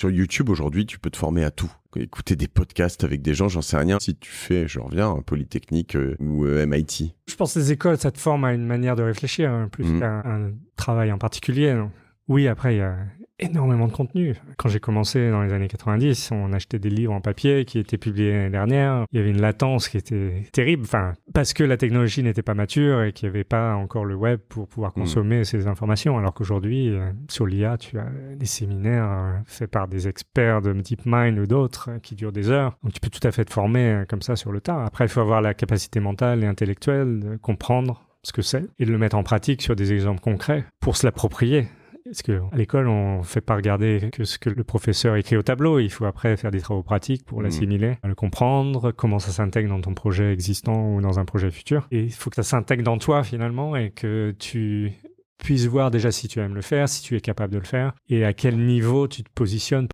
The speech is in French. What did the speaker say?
Sur YouTube, aujourd'hui, tu peux te former à tout. Écouter des podcasts avec des gens, j'en sais rien. Si tu fais, je reviens, un Polytechnique ou MIT. Je pense que les écoles, ça te forme à une manière de réfléchir, plus qu'à un travail en particulier. Donc, oui, après, il y a énormément de contenu. Quand j'ai commencé dans les années 90, on achetait des livres en papier qui étaient publiés l'année dernière. Il y avait une latence qui était terrible, parce que la technologie n'était pas mature et qu'il n'y avait pas encore le web pour pouvoir consommer ces informations. Alors qu'aujourd'hui, sur l'IA, tu as des séminaires faits par des experts de DeepMind ou d'autres qui durent des heures. Donc tu peux tout à fait te former comme ça sur le tas. Après, il faut avoir la capacité mentale et intellectuelle de comprendre ce que c'est et de le mettre en pratique sur des exemples concrets pour se l'approprier. Parce qu'à l'école, on ne fait pas regarder que ce que le professeur écrit au tableau. Il faut après faire des travaux pratiques pour l'assimiler, le comprendre, comment ça s'intègre dans ton projet existant ou dans un projet futur. Et il faut que ça s'intègre dans toi finalement et que tu puisses voir déjà si tu aimes le faire, si tu es capable de le faire et à quel niveau tu te positionnes